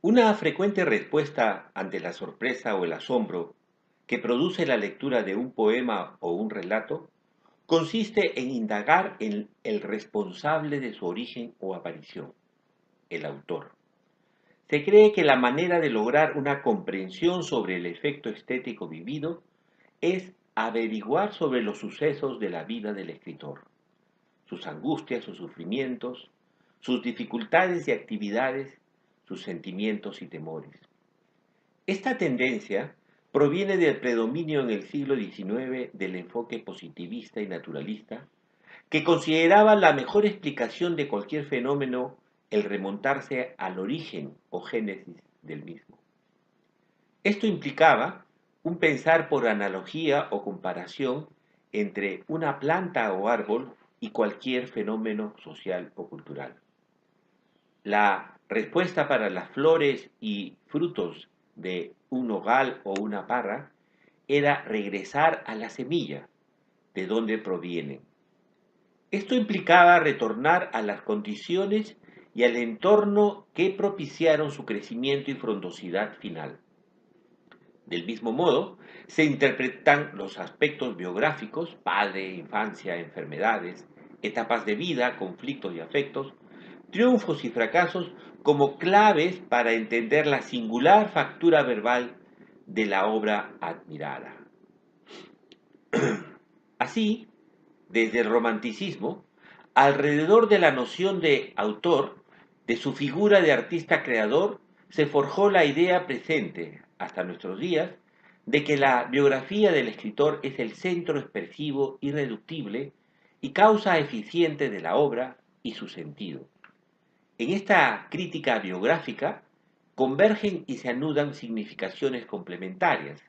Una frecuente respuesta ante la sorpresa o el asombro que produce la lectura de un poema o un relato consiste en indagar en el responsable de su origen o aparición, el autor. Se cree que la manera de lograr una comprensión sobre el efecto estético vivido es averiguar sobre los sucesos de la vida del escritor, sus angustias, sus sufrimientos, sus dificultades y actividades, sus sentimientos y temores. Esta tendencia proviene del predominio en el siglo XIX del enfoque positivista y naturalista, que consideraba la mejor explicación de cualquier fenómeno el remontarse al origen o génesis del mismo. Esto implicaba un pensar por analogía o comparación entre una planta o árbol y cualquier fenómeno social o cultural. La respuesta para las flores y frutos de un nogal o una parra era regresar a la semilla, de donde provienen. Esto implicaba retornar a las condiciones y al entorno que propiciaron su crecimiento y frondosidad final. Del mismo modo, se interpretan los aspectos biográficos, padre, infancia, enfermedades, etapas de vida, conflictos y afectos, triunfos y fracasos como claves para entender la singular factura verbal de la obra admirada. Así, desde el romanticismo, alrededor de la noción de autor, de su figura de artista creador, se forjó la idea presente, hasta nuestros días, de que la biografía del escritor es el centro expresivo irreductible y causa eficiente de la obra y su sentido. En esta crítica biográfica convergen y se anudan significaciones complementarias,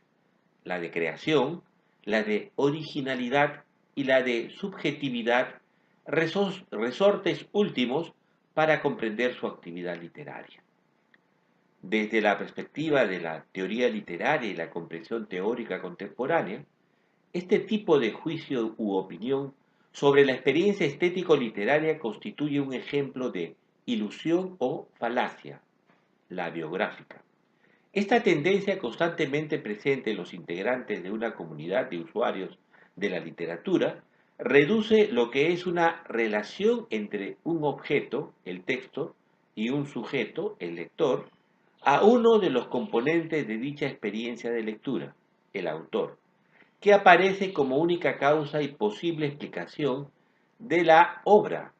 la de creación, la de originalidad y la de subjetividad, resortes últimos para comprender su actividad literaria. Desde la perspectiva de la teoría literaria y la comprensión teórica contemporánea, este tipo de juicio u opinión sobre la experiencia estético-literaria constituye un ejemplo de ilusión o falacia, la biográfica. Esta tendencia constantemente presente en los integrantes de una comunidad de usuarios de la literatura reduce lo que es una relación entre un objeto, el texto, y un sujeto, el lector, a uno de los componentes de dicha experiencia de lectura, el autor, que aparece como única causa y posible explicación de la obra.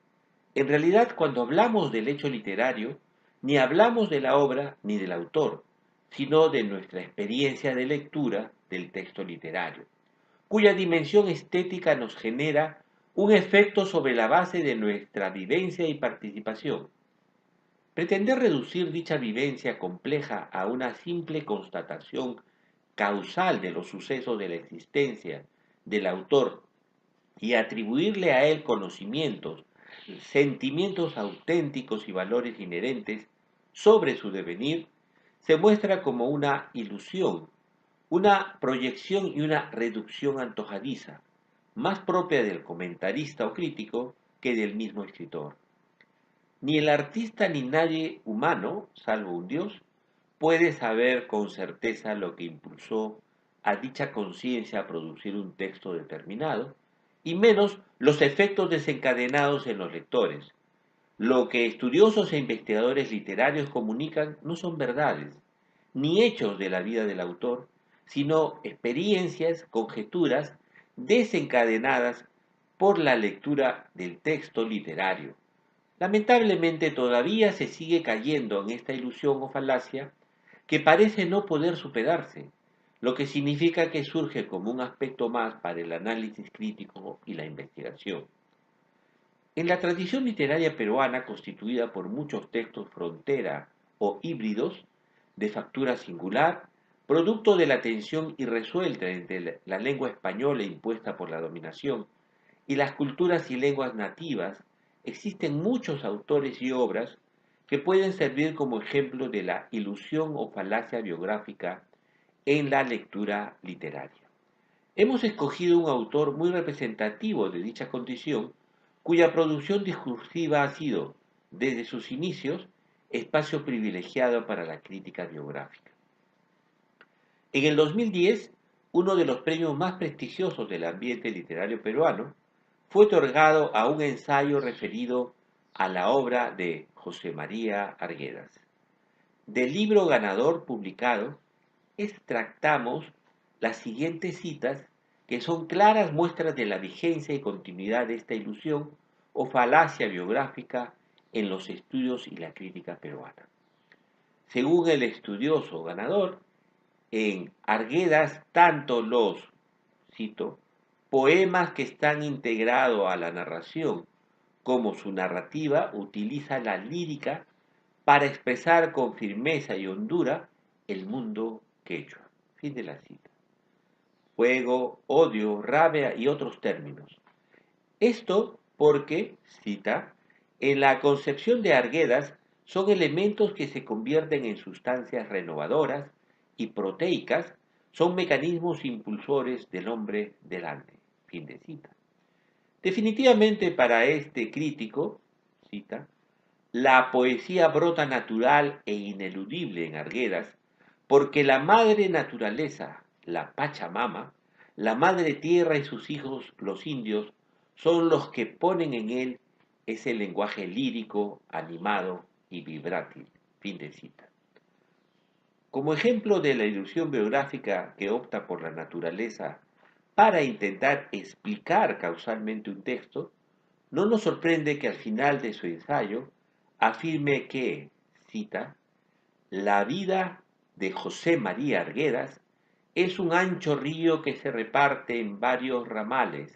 En realidad, cuando hablamos del hecho literario, ni hablamos de la obra ni del autor, sino de nuestra experiencia de lectura del texto literario, cuya dimensión estética nos genera un efecto sobre la base de nuestra vivencia y participación. Pretender reducir dicha vivencia compleja a una simple constatación causal de los sucesos de la existencia del autor y atribuirle a él conocimientos, sentimientos auténticos y valores inherentes sobre su devenir, se muestra como una ilusión, una proyección y una reducción antojadiza, más propia del comentarista o crítico que del mismo escritor. Ni el artista ni nadie humano, salvo un Dios, puede saber con certeza lo que impulsó a dicha conciencia a producir un texto determinado, y menos los efectos desencadenados en los lectores. Lo que estudiosos e investigadores literarios comunican no son verdades, ni hechos de la vida del autor, sino experiencias, conjeturas desencadenadas por la lectura del texto literario. Lamentablemente todavía se sigue cayendo en esta ilusión o falacia que parece no poder superarse, lo que significa que surge como un aspecto más para el análisis crítico y la investigación. En la tradición literaria peruana, constituida por muchos textos frontera o híbridos, de factura singular, producto de la tensión irresuelta entre la lengua española impuesta por la dominación y las culturas y lenguas nativas, existen muchos autores y obras que pueden servir como ejemplo de la ilusión o falacia biográfica en la lectura literaria. Hemos escogido un autor muy representativo de dicha condición, cuya producción discursiva ha sido, desde sus inicios, espacio privilegiado para la crítica biográfica. En el 2010, uno de los premios más prestigiosos del ambiente literario peruano fue otorgado a un ensayo referido a la obra de José María Arguedas. Del libro ganador publicado, extractamos las siguientes citas que son claras muestras de la vigencia y continuidad de esta ilusión o falacia biográfica en los estudios y la crítica peruana. Según el estudioso ganador, en Arguedas tanto los, cito, poemas que están integrados a la narración como su narrativa utiliza la lírica para expresar con firmeza y hondura el mundo quechua. Fin de la cita. Fuego, odio, rabia y otros términos. Esto porque, cita, en la concepción de Arguedas son elementos que se convierten en sustancias renovadoras y proteicas, son mecanismos impulsores del hombre delante. Fin de cita. Definitivamente para este crítico, cita, la poesía brota natural e ineludible en Arguedas porque la madre naturaleza, la Pachamama, la madre tierra y sus hijos, los indios, son los que ponen en él ese lenguaje lírico, animado y vibrátil. Fin de cita. Como ejemplo de la ilusión biográfica que opta por la naturaleza para intentar explicar causalmente un texto, no nos sorprende que al final de su ensayo afirme que, cita, la vida de José María Arguedas es un ancho río que se reparte en varios ramales.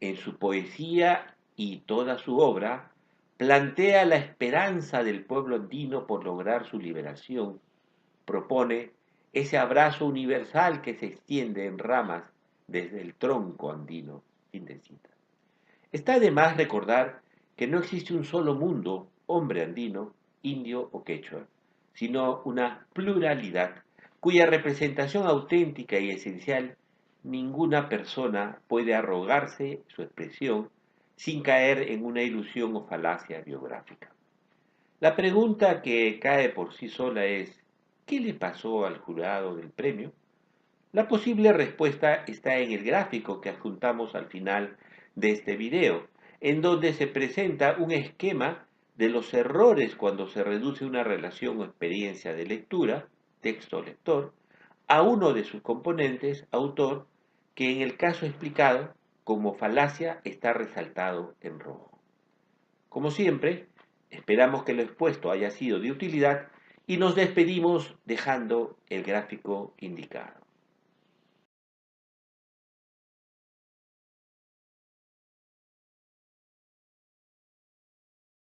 En su poesía y toda su obra plantea la esperanza del pueblo andino por lograr su liberación, propone ese abrazo universal que se extiende en ramas desde el tronco andino. Fin de cita. Está de más recordar que no existe un solo mundo, hombre andino, indio o quechua, sino una pluralidad cuya representación auténtica y esencial ninguna persona puede arrogarse su expresión sin caer en una ilusión o falacia biográfica. La pregunta que cae por sí sola es, ¿qué le pasó al jurado del premio? La posible respuesta está en el gráfico que adjuntamos al final de este video, en donde se presenta un esquema de los errores cuando se reduce una relación o experiencia de lectura, texto-lector, a uno de sus componentes, autor, que en el caso explicado como falacia está resaltado en rojo. Como siempre, esperamos que lo expuesto haya sido de utilidad y nos despedimos dejando el gráfico indicado.